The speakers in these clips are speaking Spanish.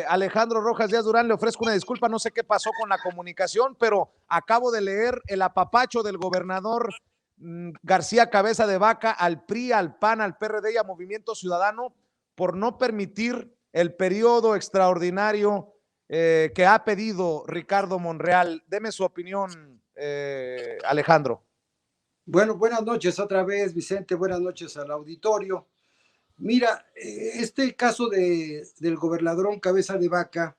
Alejandro Rojas Díaz Durán, le ofrezco una disculpa, no sé qué pasó con la comunicación, pero acabo de leer el apapacho del gobernador García Cabeza de Vaca al PRI, al PAN, al PRD y a Movimiento Ciudadano por no permitir el periodo extraordinario que ha pedido Ricardo Monreal. Deme su opinión, Alejandro. Bueno, buenas noches otra vez, Vicente, buenas noches al auditorio. Mira, este caso del gobernador Cabeza de Vaca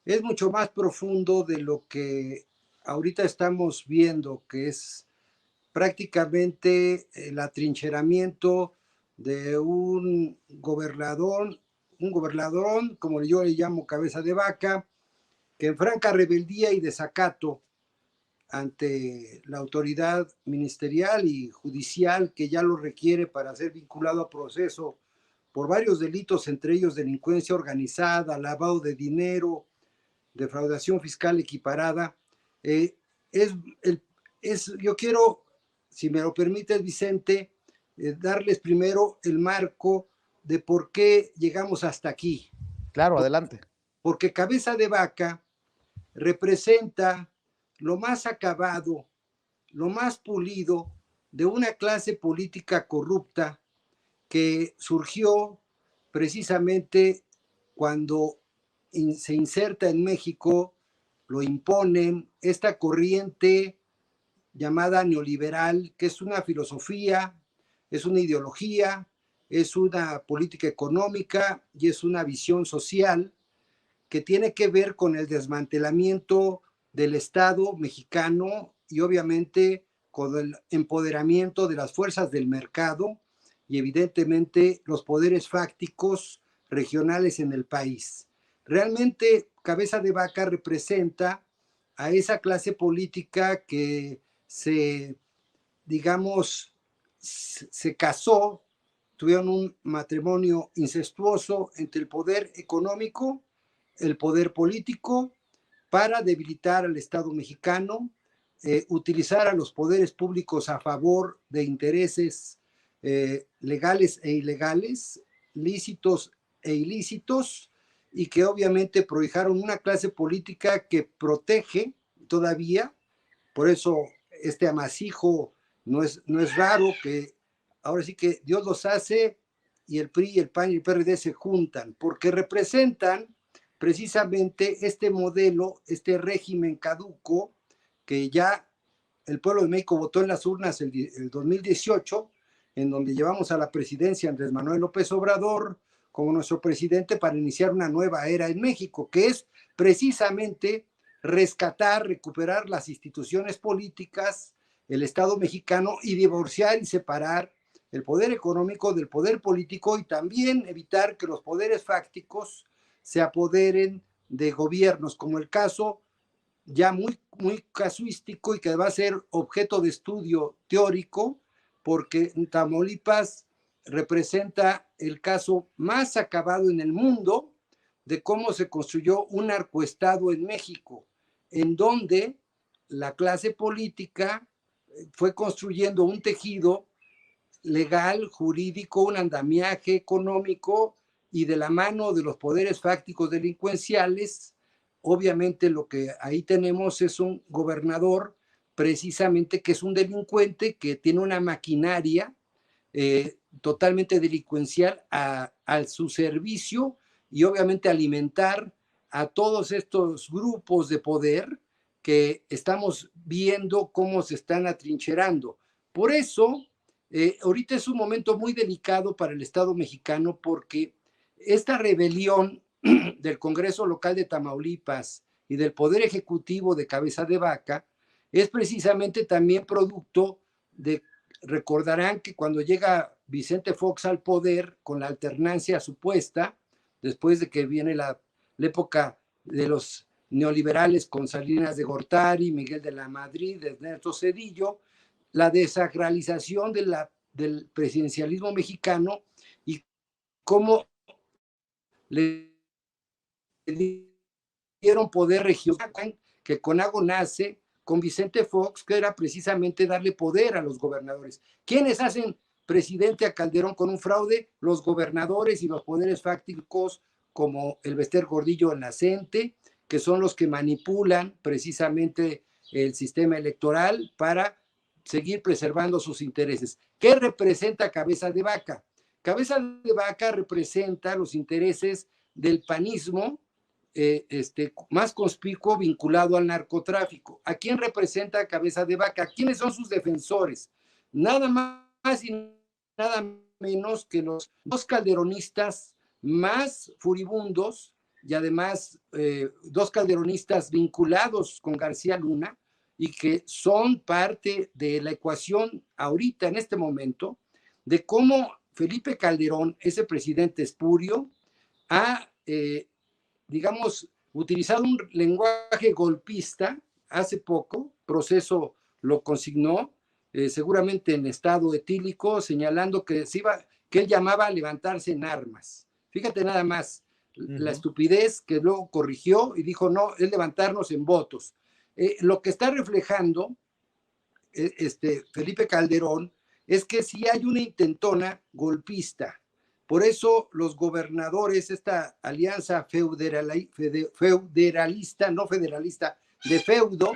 es mucho más profundo de lo que ahorita estamos viendo, que es prácticamente el atrincheramiento de un gobernador, como yo le llamo Cabeza de Vaca, que en franca rebeldía y desacato ante la autoridad ministerial y judicial que ya lo requiere para ser vinculado a proceso por varios delitos, entre ellos delincuencia organizada, lavado de dinero, defraudación fiscal equiparada. Es, yo quiero, si me lo permites, Vicente, darles primero el marco de por qué llegamos hasta aquí. Claro, adelante. Porque Cabeza de Vaca representa lo más acabado, lo más pulido de una clase política corrupta que surgió precisamente cuando se inserta en México, lo imponen, esta corriente llamada neoliberal, que es una filosofía, es una ideología, es una política económica y es una visión social que tiene que ver con el desmantelamiento del Estado mexicano y obviamente con el empoderamiento de las fuerzas del mercado y evidentemente los poderes fácticos regionales en el país. Realmente Cabeza de Vaca representa a esa clase política que se casó, tuvieron un matrimonio incestuoso entre el poder económico, el poder político, para debilitar al Estado mexicano, utilizar a los poderes públicos a favor de intereses legales e ilegales, lícitos e ilícitos, y que obviamente prohijaron una clase política que protege todavía. Por eso este amasijo no es raro, que ahora sí que Dios los hace y el PRI, el PAN y el PRD se juntan, porque representan precisamente este modelo, este régimen caduco que ya el pueblo de México votó en las urnas el 2018, en donde llevamos a la presidencia Andrés Manuel López Obrador como nuestro presidente para iniciar una nueva era en México, que es precisamente rescatar, recuperar las instituciones políticas, el Estado mexicano, y divorciar y separar el poder económico del poder político, y también evitar que los poderes fácticos se apoderen de gobiernos, como el caso ya muy casuístico y que va a ser objeto de estudio teórico, porque Tamaulipas representa el caso más acabado en el mundo de cómo se construyó un narcoestado en México, en donde la clase política fue construyendo un tejido legal, jurídico, un andamiaje económico, y de la mano de los poderes fácticos delincuenciales, obviamente lo que ahí tenemos es un gobernador precisamente que es un delincuente, que tiene una maquinaria totalmente delincuencial a su servicio, y obviamente alimentar a todos estos grupos de poder que estamos viendo cómo se están atrincherando. Por eso, ahorita es un momento muy delicado para el Estado mexicano, porque esta rebelión del Congreso local de Tamaulipas y del Poder Ejecutivo de Cabeza de Vaca es precisamente también producto de, recordarán que cuando llega Vicente Fox al poder con la alternancia supuesta, después de que viene la época de los neoliberales con Salinas de Gortari, Miguel de la Madrid, Ernesto Zedillo, la desacralización del presidencialismo mexicano y cómo le dieron poder regional, que CONAGO nace con Vicente Fox, que era precisamente darle poder a los gobernadores. ¿Quiénes hacen presidente a Calderón con un fraude? Los gobernadores y los poderes fácticos como el Bester Gordillo en la CENTE, que son los que manipulan precisamente el sistema electoral para seguir preservando sus intereses. ¿Qué representa Cabeza de Vaca? Cabeza de Vaca representa los intereses del panismo más conspicuo vinculado al narcotráfico. ¿A quién representa Cabeza de Vaca? ¿Quiénes son sus defensores? Nada más y nada menos que los dos calderonistas más furibundos y además dos calderonistas vinculados con García Luna y que son parte de la ecuación ahorita, en este momento, de cómo Felipe Calderón, ese presidente espurio, ha digamos, utilizado un lenguaje golpista hace poco, Proceso lo consignó, seguramente en estado etílico, señalando que que él llamaba a levantarse en armas. Fíjate nada más, la estupidez que luego corrigió y dijo, no, es levantarnos en votos. Lo que está reflejando Felipe Calderón es que sí hay una intentona golpista. Por eso los gobernadores, esta alianza federalista, no federalista, de feudo,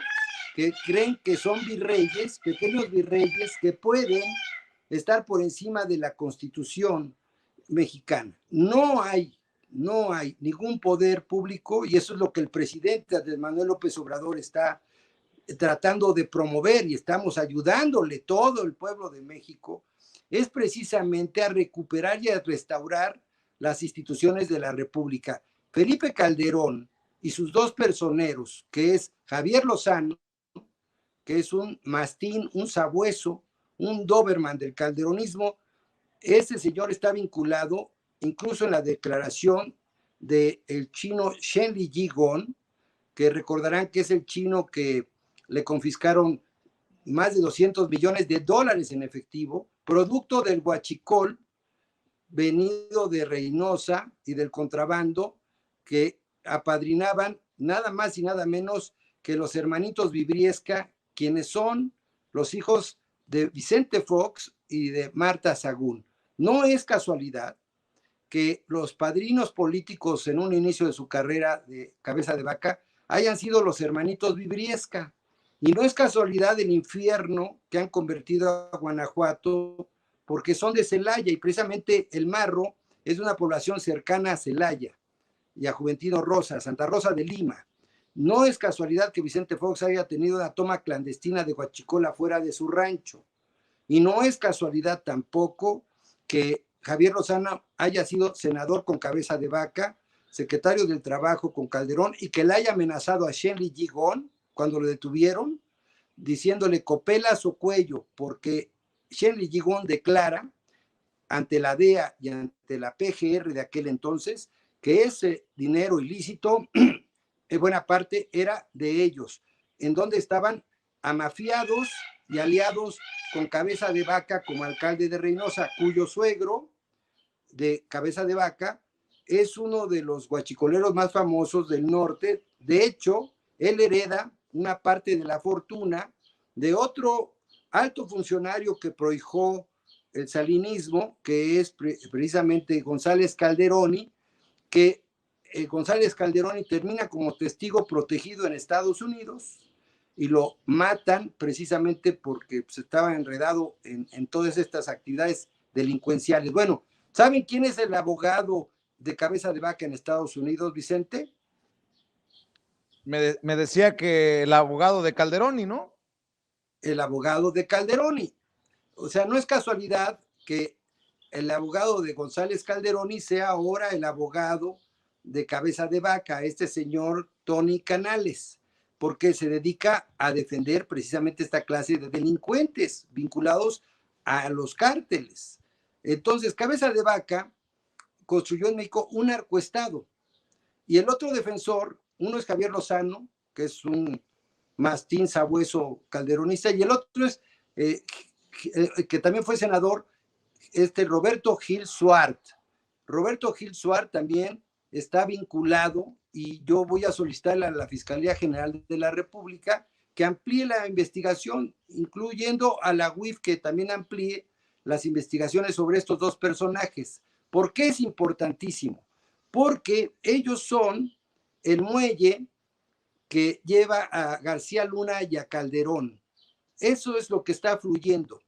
que creen que son virreyes, pequeños virreyes que pueden estar por encima de la Constitución mexicana. No hay ningún poder público, y eso es lo que el presidente Andrés Manuel López Obrador está tratando de promover, y estamos ayudándole todo el pueblo de México, es precisamente a recuperar y a restaurar las instituciones de la República. Felipe Calderón y sus dos personeros, que es Javier Lozano, que es un mastín, un sabueso, un Doberman del calderonismo, ese señor está vinculado incluso en la declaración del chino Shen Li-Jigong, que recordarán que es el chino que le confiscaron más de 200 millones de dólares en efectivo, producto del huachicol venido de Reynosa y del contrabando que apadrinaban nada más y nada menos que los hermanitos Vibriesca, quienes son los hijos de Vicente Fox y de Marta Sagún. No es casualidad que los padrinos políticos en un inicio de su carrera de Cabeza de Vaca hayan sido los hermanitos Vibriesca. Y no es casualidad el infierno que han convertido a Guanajuato, porque son de Celaya, y precisamente El Marro es de una población cercana a Celaya y a Juventino Rosa, Santa Rosa de Lima. No es casualidad que Vicente Fox haya tenido una toma clandestina de huachicola fuera de su rancho. Y no es casualidad tampoco que Javier Lozano haya sido senador con Cabeza de Vaca, secretario del Trabajo con Calderón, y que le haya amenazado a Shen Li-Jigong cuando lo detuvieron, diciéndole copelas o cuello, porque Shen Li-Jigong declara ante la DEA y ante la PGR de aquel entonces que ese dinero ilícito, en buena parte, era de ellos, en donde estaban amafiados y aliados con Cabeza de Vaca como alcalde de Reynosa, cuyo suegro de Cabeza de Vaca es uno de los guachicoleros más famosos del norte. De hecho, él hereda una parte de la fortuna de otro alto funcionario que prohijó el salinismo, que es precisamente González Calderoni, que González Calderoni termina como testigo protegido en Estados Unidos y lo matan precisamente porque pues, estaba enredado en todas estas actividades delincuenciales. Bueno, ¿saben quién es el abogado de Cabeza de Vaca en Estados Unidos, Vicente? Me decía que el abogado de Calderoni, ¿no? El abogado de Calderoni. O sea, no es casualidad que el abogado de González Calderoni sea ahora el abogado de Cabeza de Vaca, este señor Tony Canales, porque se dedica a defender precisamente esta clase de delincuentes vinculados a los cárteles. Entonces, Cabeza de Vaca construyó en México un narcoestado. Y el otro defensor, uno es Javier Lozano, que es un mastín sabueso calderonista, y el otro es, que también fue senador, Roberto Gil Suart. Roberto Gil Suart también está vinculado, y yo voy a solicitarle a la Fiscalía General de la República que amplíe la investigación, incluyendo a la UIF que también amplíe las investigaciones sobre estos dos personajes. ¿Por qué es importantísimo? porque ellos son el muelle que lleva a García Luna y a Calderón. Eso es lo que está fluyendo.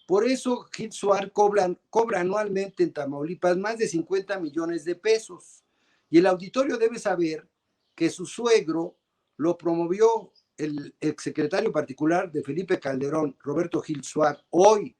Por eso Gil Suar cobra anualmente en Tamaulipas más de 50 millones de pesos. Y el auditorio debe saber que su suegro lo promovió el exsecretario particular de Felipe Calderón, Roberto Gil Suar, hoy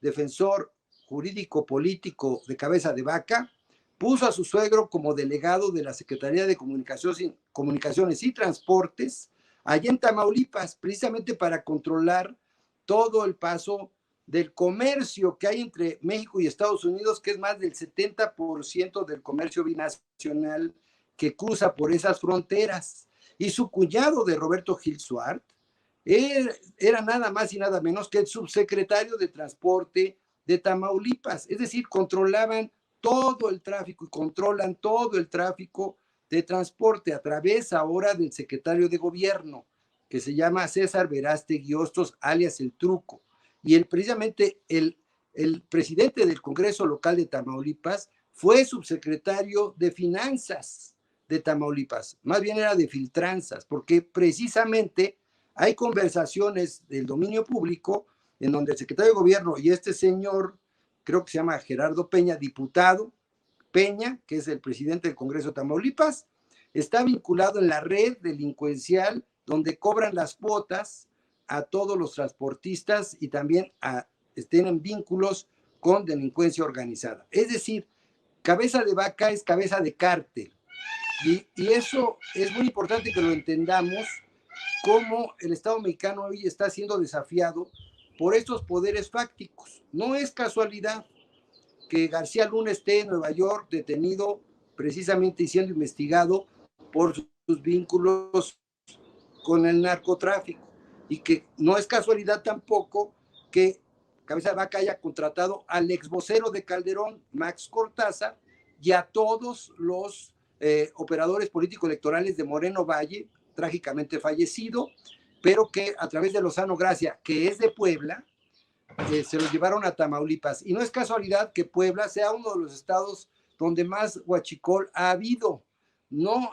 defensor jurídico político de Cabeza de Vaca, puso a su suegro como delegado de la Secretaría de Comunicaciones y Transportes allá en Tamaulipas, precisamente para controlar todo el paso del comercio que hay entre México y Estados Unidos, que es más del 70% del comercio binacional que cruza por esas fronteras. Y su cuñado de Roberto Gil Suart era nada más y nada menos que el subsecretario de Transporte de Tamaulipas. Es decir, controlaban todo el tráfico y controlan todo el tráfico de transporte a través ahora del secretario de gobierno, que se llama César Verástegui Hostos, alias El Truco. Y precisamente el presidente del Congreso Local de Tamaulipas fue subsecretario de Finanzas de Tamaulipas. Más bien era de filtranzas, porque precisamente hay conversaciones del dominio público en donde el secretario de gobierno y este señor, creo que se llama Gerardo Peña, diputado Peña, que es el presidente del Congreso de Tamaulipas, está vinculado en la red delincuencial donde cobran las cuotas a todos los transportistas y también tienen vínculos con delincuencia organizada. Es decir, Cabeza de Vaca es cabeza de cártel. Y eso es muy importante que lo entendamos, cómo el Estado mexicano hoy está siendo desafiado por estos poderes fácticos. No es casualidad que García Luna esté en Nueva York detenido precisamente y siendo investigado por sus vínculos con el narcotráfico. Y que no es casualidad tampoco que Cabeza de Vaca haya contratado al ex vocero de Calderón, Max Cortázar, y a todos los operadores políticos electorales de Moreno Valle, trágicamente fallecido, pero que a través de Lozano Gracia, que es de Puebla, se los llevaron a Tamaulipas. Y no es casualidad que Puebla sea uno de los estados donde más huachicol ha habido. No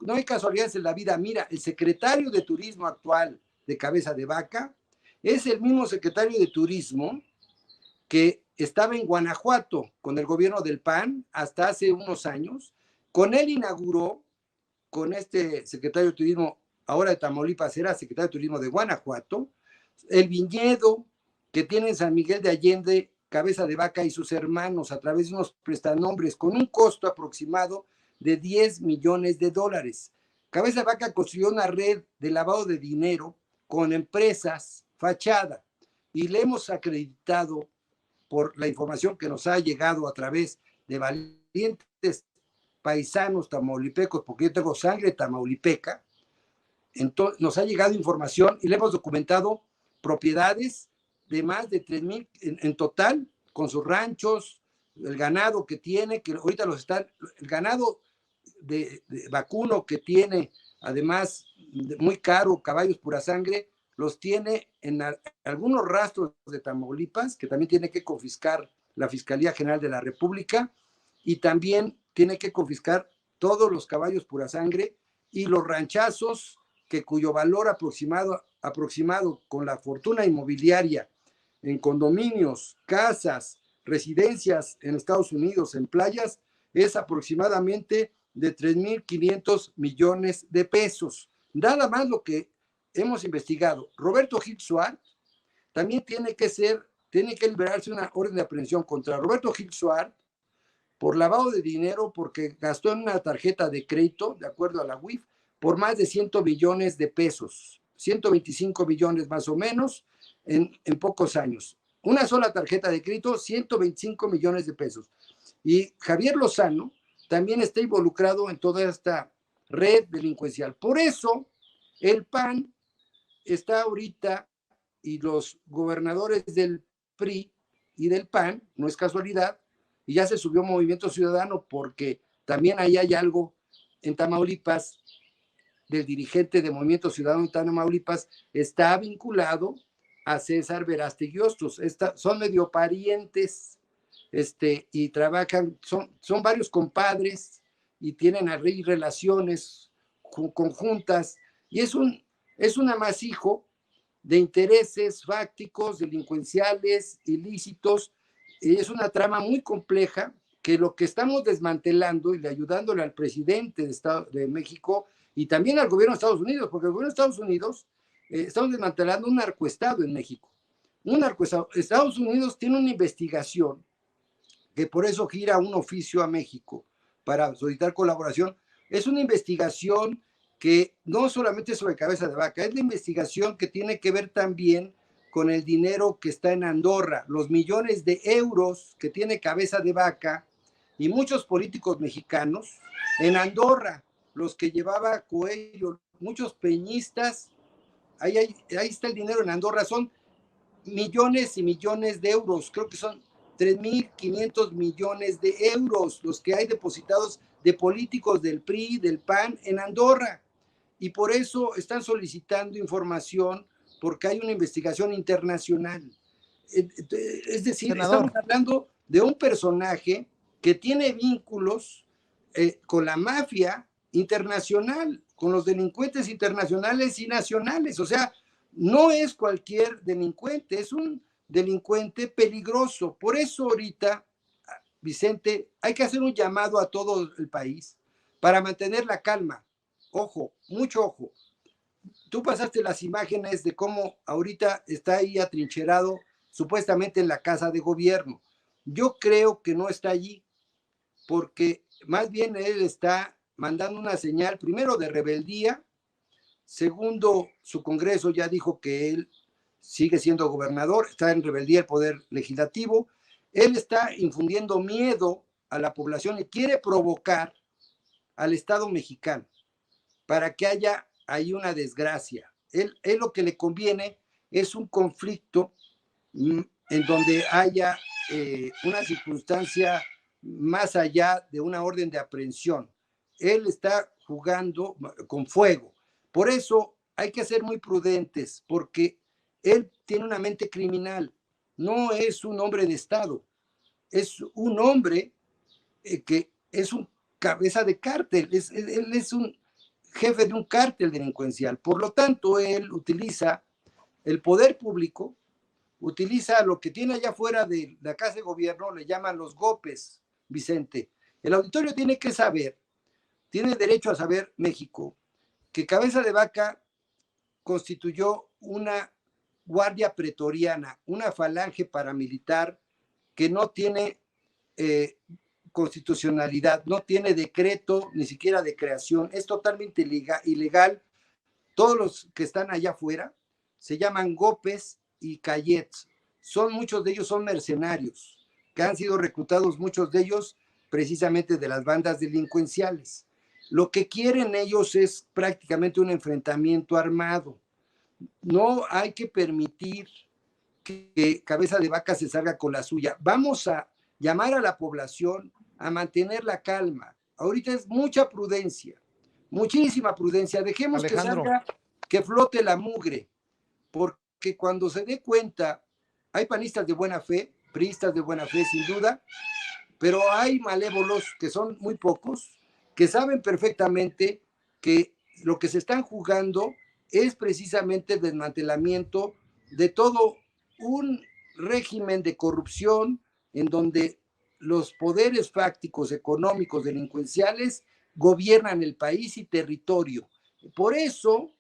hay casualidades en la vida. Mira, el secretario de Turismo actual de Cabeza de Vaca es el mismo secretario de Turismo que estaba en Guanajuato con el gobierno del PAN hasta hace unos años. Con él inauguró, con este secretario de Turismo, ahora de Tamaulipas, era secretario de Turismo de Guanajuato, el viñedo que tiene en San Miguel de Allende, Cabeza de Vaca y sus hermanos a través de unos prestanombres con un costo aproximado de $10 millones. Cabeza de Vaca construyó una red de lavado de dinero con empresas fachada y le hemos acreditado por la información que nos ha llegado a través de valientes paisanos tamaulipecos, porque yo tengo sangre tamaulipeca, entonces nos ha llegado información y le hemos documentado propiedades de más de 3,000 en total, con sus ranchos, el ganado que tiene, que ahorita el ganado de vacuno que tiene, además muy caro, caballos pura sangre, los tiene en algunos rastros de Tamaulipas, que también tiene que confiscar la Fiscalía General de la República, y también tiene que confiscar todos los caballos pura sangre y los ranchazos cuyo valor aproximado con la fortuna inmobiliaria en condominios, casas, residencias en Estados Unidos, en playas, es aproximadamente de 3,500 millones de pesos. Nada más lo que hemos investigado. Roberto Gil Suart también tiene que liberarse una orden de aprehensión contra Roberto Gil Suart por lavado de dinero, porque gastó en una tarjeta de crédito, de acuerdo a la UIF, por más de 100 millones de pesos, 125 millones más o menos en pocos años. Una sola tarjeta de crédito, 125 millones de pesos. Y Javier Lozano también está involucrado en toda esta red delincuencial. Por eso el PAN está ahorita, y los gobernadores del PRI y del PAN, no es casualidad, y ya se subió Movimiento Ciudadano porque también ahí hay algo en Tamaulipas, del dirigente de Movimiento Ciudadano en Tamaulipas, está vinculado a César Verástegui Hostos. Son medio parientes, y trabajan, son varios compadres y tienen ahí relaciones conjuntas, y es un amasijo de intereses fácticos, delincuenciales, ilícitos. Es una trama muy compleja que lo que estamos desmantelando y ayudándole al presidente de México y también al gobierno de Estados Unidos, porque el gobierno de Estados Unidos estamos desmantelando un narcoestado en México. Un narcoestado. Estados Unidos tiene una investigación que por eso gira un oficio a México para solicitar colaboración. Es una investigación que no solamente es sobre Cabeza de Vaca, es la investigación que tiene que ver también con el dinero que está en Andorra, los millones de euros que tiene Cabeza de Vaca y muchos políticos mexicanos en Andorra, los que llevaba Coelho, muchos peñistas, ahí está el dinero en Andorra, son millones y millones de euros, creo que son 3.500 millones de euros los que hay depositados de políticos del PRI, del PAN en Andorra. Y por eso están solicitando información porque hay una investigación internacional. Es decir, senador, estamos hablando de un personaje que tiene vínculos con la mafia internacional, con los delincuentes internacionales y nacionales. O sea, no es cualquier delincuente, es un delincuente peligroso. Por eso ahorita, Vicente, hay que hacer un llamado a todo el país para mantener la calma. Ojo, mucho ojo. Tú pasaste las imágenes de cómo ahorita está ahí atrincherado supuestamente en la casa de gobierno. Yo creo que no está allí, porque más bien él está mandando una señal, primero de rebeldía, segundo, su Congreso ya dijo que él sigue siendo gobernador, está en rebeldía el poder legislativo, él está infundiendo miedo a la población y quiere provocar al Estado mexicano para que haya ahí una desgracia. Él lo que le conviene es un conflicto en donde haya una circunstancia más allá de una orden de aprehensión. Él está jugando con fuego. Por eso hay que ser muy prudentes, porque él tiene una mente criminal. No es un hombre de Estado, es un hombre que es un cabeza de cártel, él es un jefe de un cártel delincuencial. Por lo tanto, él utiliza el poder público, utiliza lo que tiene allá afuera de la Casa de Gobierno, le llaman los GOPES, Vicente. El auditorio tiene que saber, tiene derecho a saber, México, que Cabeza de Vaca constituyó una guardia pretoriana, una falange paramilitar que no tiene constitucionalidad, no tiene decreto ni siquiera de creación, es totalmente ilegal. Todos los que están allá afuera se llaman GOPES y Cayets. Muchos de ellos son mercenarios, que han sido reclutados, muchos de ellos precisamente de las bandas delincuenciales. Lo que quieren ellos es prácticamente un enfrentamiento armado. No hay que permitir que Cabeza de Vaca se salga con la suya. Vamos a llamar a la población a mantener la calma. Ahorita es mucha prudencia, muchísima prudencia. Dejemos Alejandro, que salga, que flote la mugre, porque cuando se dé cuenta, hay panistas de buena fe, priistas de buena fe sin duda, pero hay malévolos que son muy pocos, que saben perfectamente que lo que se están jugando es precisamente el desmantelamiento de todo un régimen de corrupción en donde los poderes fácticos, económicos, delincuenciales gobiernan el país y territorio. Por eso,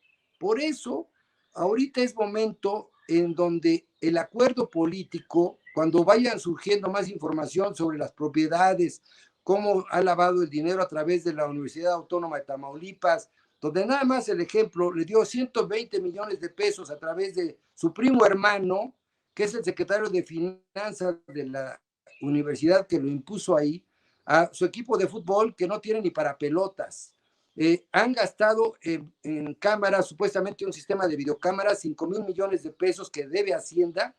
ahorita es momento en donde el acuerdo político, cuando vayan surgiendo más información sobre las propiedades, cómo ha lavado el dinero a través de la Universidad Autónoma de Tamaulipas, donde nada más el ejemplo le dio 120 millones de pesos a través de su primo hermano, que es el secretario de Finanzas de la universidad que lo impuso ahí, a su equipo de fútbol que no tiene ni para pelotas. Han gastado en cámaras, supuestamente un sistema de videocámaras, 5,000 millones de pesos que debe Hacienda,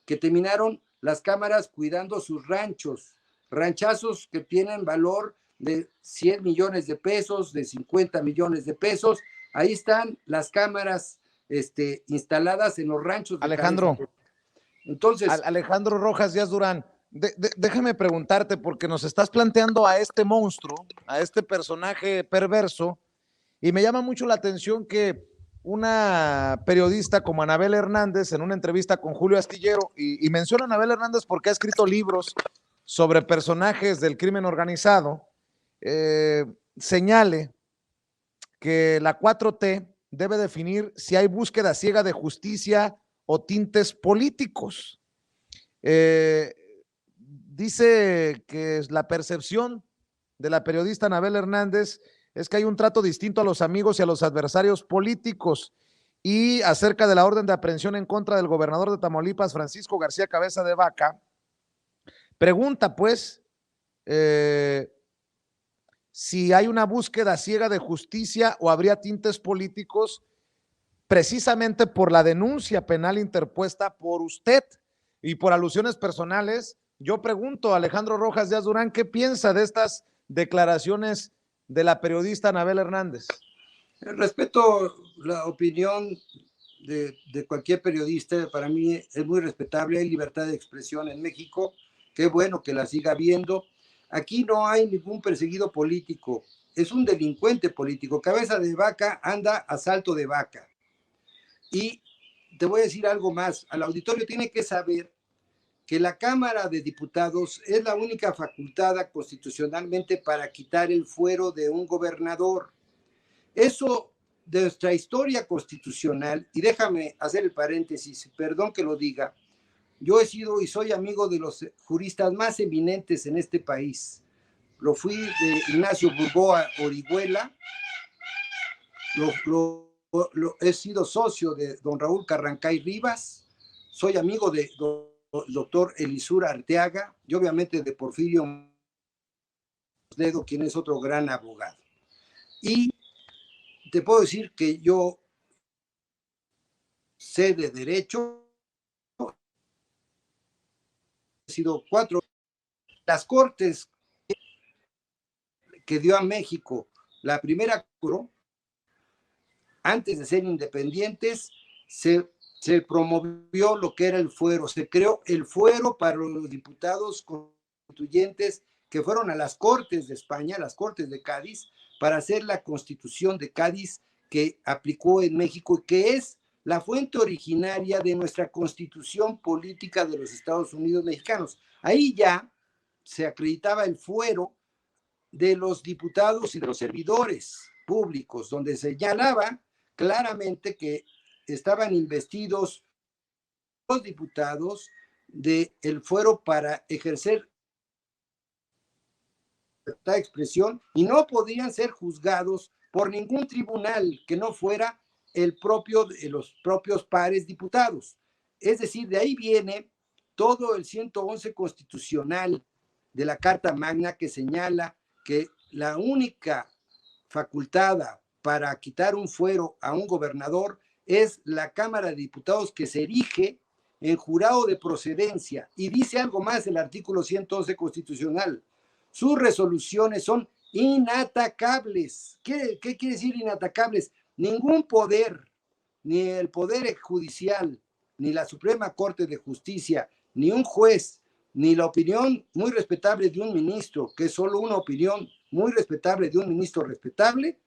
que terminaron las cámaras cuidando sus ranchos, ranchazos que tienen valor de 100 millones de pesos, de 50 millones de pesos. Ahí están las cámaras instaladas en los ranchos de Alejandro, Entonces, Alejandro Rojas Díaz Durán, Déjame preguntarte, porque nos estás planteando a este monstruo, a este personaje perverso, y me llama mucho la atención que una periodista como Anabel Hernández, en una entrevista con Julio Astillero, y menciona a Anabel Hernández porque ha escrito libros sobre personajes del crimen organizado, eh, señale que la 4T debe definir si hay búsqueda ciega de justicia o tintes políticos. Eh, Dice que la percepción de la periodista Anabel Hernández es que hay un trato distinto a los amigos y a los adversarios políticos. Y acerca de la orden de aprehensión en contra del gobernador de Tamaulipas, Francisco García Cabeza de Vaca, pregunta pues si hay una búsqueda ciega de justicia o habría tintes políticos precisamente por la denuncia penal interpuesta por usted y por alusiones personales. Yo pregunto a Alejandro Rojas Díaz Durán, ¿qué piensa de estas declaraciones de la periodista Anabel Hernández? Respeto la opinión de cualquier periodista, para mí es muy respetable, hay libertad de expresión en México, qué bueno que la siga habiendo. Aquí no hay ningún perseguido político, es un delincuente político. Cabeza de Vaca anda a salto de vaca. Y te voy a decir algo más, al auditorio tiene que saber que la Cámara de Diputados es la única facultada constitucionalmente para quitar el fuero de un gobernador. Eso de nuestra historia constitucional, y déjame hacer el paréntesis, perdón que lo diga, yo he sido y soy amigo de los juristas más eminentes en este país. Lo fui de Ignacio Burgoa Orihuela, he sido socio de don Raúl Carrancay Rivas, soy amigo de doctor Elisur Arteaga y obviamente de Porfirio Dedo, quien es otro gran abogado. Y te puedo decir que yo sé de derecho, he sido 4. Las cortes que dio a México la primera antes de ser independientes, se promovió lo que era el fuero, se creó el fuero para los diputados constituyentes que fueron a las Cortes de España, las Cortes de Cádiz, para hacer la Constitución de Cádiz que aplicó en México y que es la fuente originaria de nuestra Constitución política de los Estados Unidos mexicanos. Ahí ya se acreditaba el fuero de los diputados y de los servidores públicos, donde señalaba claramente que estaban investidos los diputados del fuero para ejercer libertad de expresión y no podían ser juzgados por ningún tribunal que no fuera los propios pares diputados. Es decir, de ahí viene todo el 111 constitucional de la Carta Magna que señala que la única facultada para quitar un fuero a un gobernador es la Cámara de Diputados que se erige en jurado de procedencia. Y dice algo más el artículo 111 constitucional. Sus resoluciones son inatacables. ¿Qué quiere decir inatacables? Ningún poder, ni el Poder Judicial, ni la Suprema Corte de Justicia, ni un juez, ni la opinión muy respetable de un ministro, que es solo una opinión muy respetable de un ministro respetable,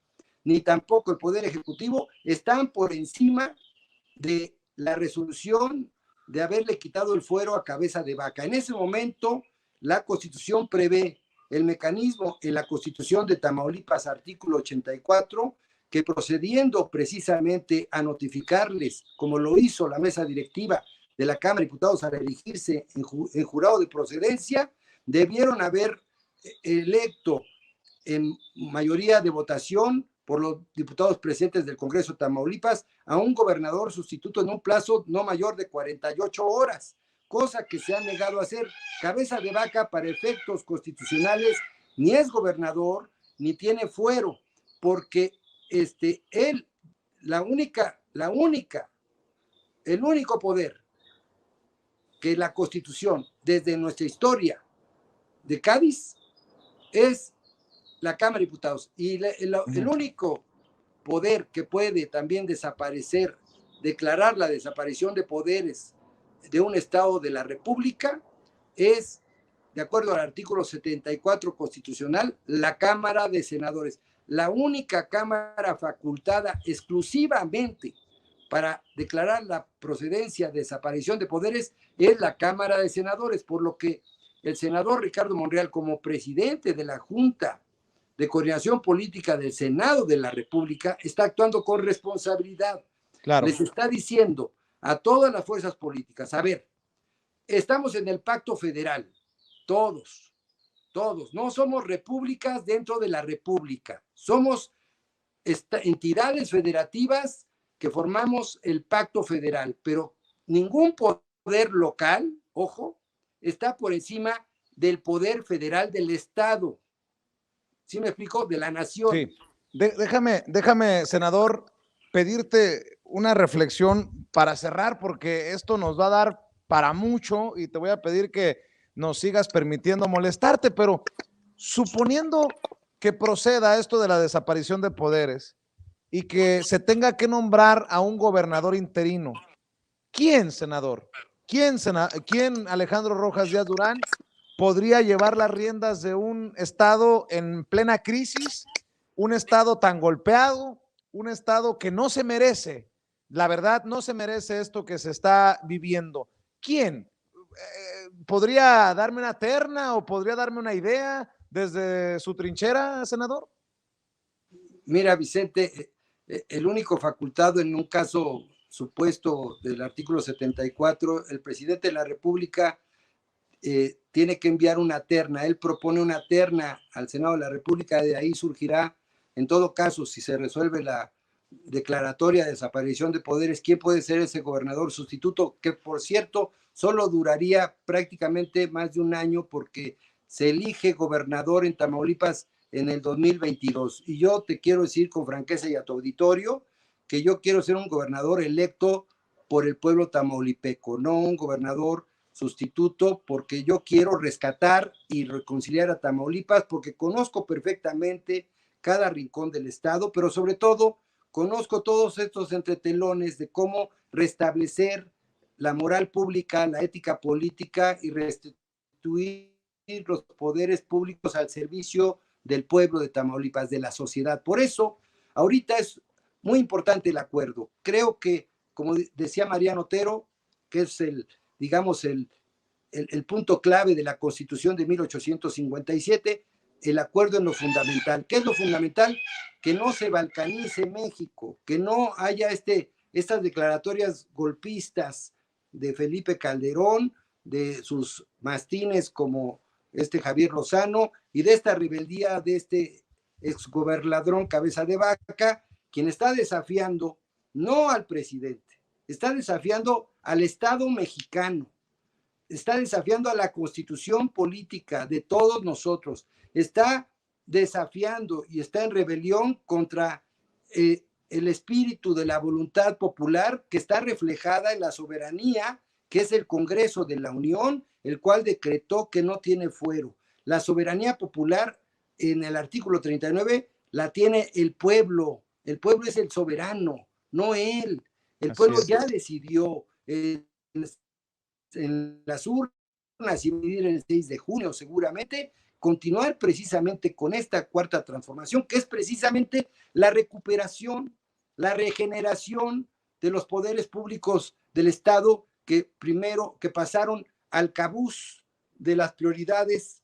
ni tampoco el Poder Ejecutivo, están por encima de la resolución de haberle quitado el fuero a Cabeza de Vaca. En ese momento, la Constitución prevé el mecanismo en la Constitución de Tamaulipas, artículo 84, que procediendo precisamente a notificarles, como lo hizo la mesa directiva de la Cámara de Diputados al elegirse en jurado de procedencia, debieron haber electo en mayoría de votación por los diputados presentes del Congreso de Tamaulipas a un gobernador sustituto en un plazo no mayor de 48 horas, cosa que se ha negado a hacer. Cabeza de Vaca, para efectos constitucionales, ni es gobernador ni tiene fuero, porque él, el único poder que la Constitución, desde nuestra historia de Cádiz, es la Cámara de Diputados. Y el único poder que puede también desaparecer, declarar la desaparición de poderes de un Estado de la República, es de acuerdo al artículo 74 constitucional, la Cámara de Senadores. La única Cámara facultada exclusivamente para declarar la procedencia de desaparición de poderes es la Cámara de Senadores, por lo que el senador Ricardo Monreal, como presidente de la Junta de Coordinación Política del Senado de la República, está actuando con responsabilidad. Claro. Les está diciendo a todas las fuerzas políticas, a ver, estamos en el pacto federal, todos, no somos repúblicas dentro de la república, somos entidades federativas que formamos el pacto federal, pero ningún poder local, ojo, está por encima del poder federal del Estado. ¿Sí me explico? De la nación. Sí. Déjame, senador, pedirte una reflexión para cerrar, porque esto nos va a dar para mucho y te voy a pedir que nos sigas permitiendo molestarte, pero suponiendo que proceda esto de la desaparición de poderes y que se tenga que nombrar a un gobernador interino, ¿quién, senador? ¿Quién Alejandro Rojas Díaz Durán podría llevar las riendas de un estado en plena crisis, un estado tan golpeado, un estado que no se merece, la verdad no se merece esto que se está viviendo? ¿Quién? ¿Podría darme una terna o podría darme una idea desde su trinchera, senador? Mira, Vicente, el único facultado en un caso supuesto del artículo 74, el presidente de la República tiene que enviar una terna. Él propone una terna al Senado de la República, de ahí surgirá, en todo caso, si se resuelve la declaratoria de desaparición de poderes, quién puede ser ese gobernador sustituto, que por cierto solo duraría prácticamente más de un año porque se elige gobernador en Tamaulipas en el 2022. Y yo te quiero decir con franqueza y a tu auditorio que yo quiero ser un gobernador electo por el pueblo tamaulipeco, no un gobernador sustituto, porque yo quiero rescatar y reconciliar a Tamaulipas, porque conozco perfectamente cada rincón del estado, pero sobre todo conozco todos estos entretelones de cómo restablecer la moral pública, la ética política y restituir los poderes públicos al servicio del pueblo de Tamaulipas, de la sociedad. Por eso, ahorita es muy importante el acuerdo. Creo que, como decía Mariano Otero, que es digamos, el punto clave de la Constitución de 1857, el acuerdo en lo fundamental. ¿Qué es lo fundamental? Que no se balcanice México, que no haya estas declaratorias golpistas de Felipe Calderón, de sus mastines como Javier Lozano, y de esta rebeldía de este exgobernador cabeza de vaca, quien está desafiando no al presidente, está desafiando al Estado mexicano, está desafiando a la constitución política de todos nosotros, está desafiando y está en rebelión contra el espíritu de la voluntad popular que está reflejada en la soberanía, que es el Congreso de la Unión, el cual decretó que no tiene fuero. La soberanía popular en el artículo 39 la tiene el pueblo es el soberano, no él. El pueblo ya decidió en las urnas y venir el 6 de junio seguramente, continuar precisamente con esta cuarta transformación, que es precisamente la recuperación, la regeneración de los poderes públicos del Estado que pasaron al cabuz de las prioridades,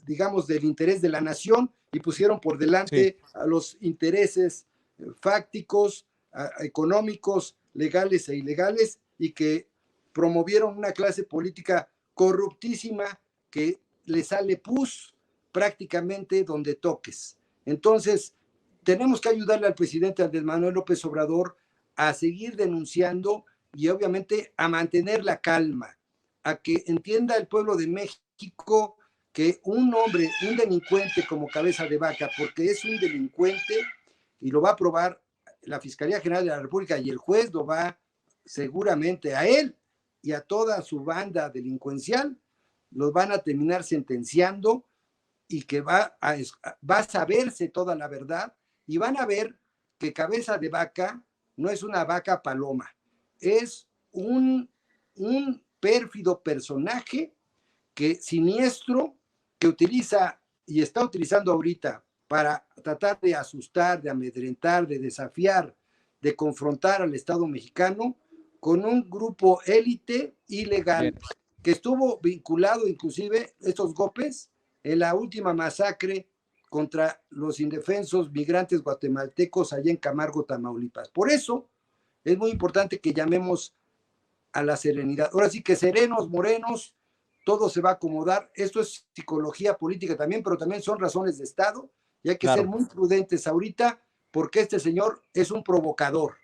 digamos, del interés de la nación y pusieron por delante a los intereses fácticos, económicos, legales e ilegales, y que promovieron una clase política corruptísima que le sale pus prácticamente donde toques. Entonces, tenemos que ayudarle al presidente Andrés Manuel López Obrador a seguir denunciando y obviamente a mantener la calma, a que entienda el pueblo de México que un hombre, un delincuente como cabeza de vaca, porque es un delincuente y lo va a probar la Fiscalía General de la República y el juez lo va seguramente a él y a toda su banda delincuencial, los van a terminar sentenciando y que va a saberse toda la verdad y van a ver que cabeza de vaca no es una vaca paloma, es un pérfido personaje que siniestro que utiliza y está utilizando ahorita para tratar de asustar, de amedrentar, de desafiar, de confrontar al Estado mexicano con un grupo élite ilegal que estuvo vinculado inclusive estos golpes en la última masacre contra los indefensos migrantes guatemaltecos allá en Camargo, Tamaulipas. Por eso es muy importante que llamemos a la serenidad. Ahora sí que serenos, morenos, todo se va a acomodar. Esto es psicología política también, pero también son razones de Estado y hay que ser muy prudentes ahorita porque este señor es un provocador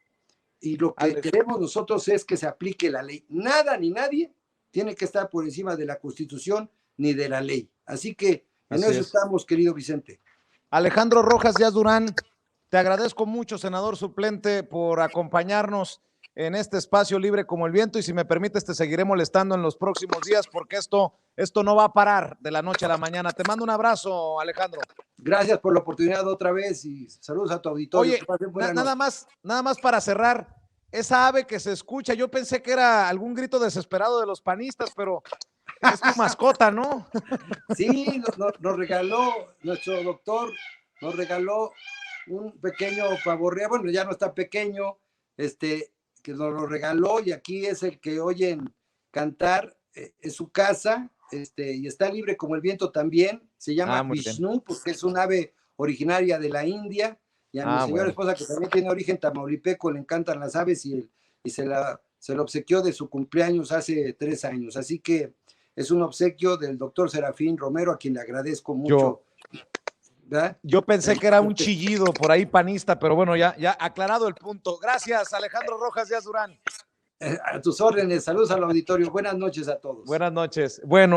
y lo que queremos nosotros es que se aplique la ley. Nada ni nadie tiene que estar por encima de la Constitución ni de la ley. Así que en eso estamos, querido Vicente. Alejandro Rojas Díaz Durán, te agradezco mucho, senador suplente, por acompañarnos en este espacio libre como el viento, y si me permites te seguiré molestando en los próximos días porque esto no va a parar de la noche a la mañana. Te mando un abrazo, Alejandro. Gracias por la oportunidad otra vez y saludos a tu auditorio. Oye, nada más para cerrar, esa ave que se escucha, yo pensé que era algún grito desesperado de los panistas, pero es tu mascota, ¿no? Sí, nos regaló nuestro doctor, nos regaló un pequeño pavo real, bueno, ya no está pequeño, que nos lo regaló y aquí es el que oyen cantar, es su casa, y está libre como el viento también, se llama Vishnu, porque es un ave originaria de la India, y a mi señora esposa, que también tiene origen tamaulipeco, le encantan las aves y se lo obsequió de su cumpleaños hace 3 años, así que es un obsequio del doctor Serafín Romero, a quien le agradezco mucho. Yo pensé que era un chillido por ahí panista, pero bueno, ya aclarado el punto. Gracias, Alejandro Rojas Díaz Durán. A tus órdenes, saludos al auditorio. Buenas noches a todos. Buenas noches. Bueno.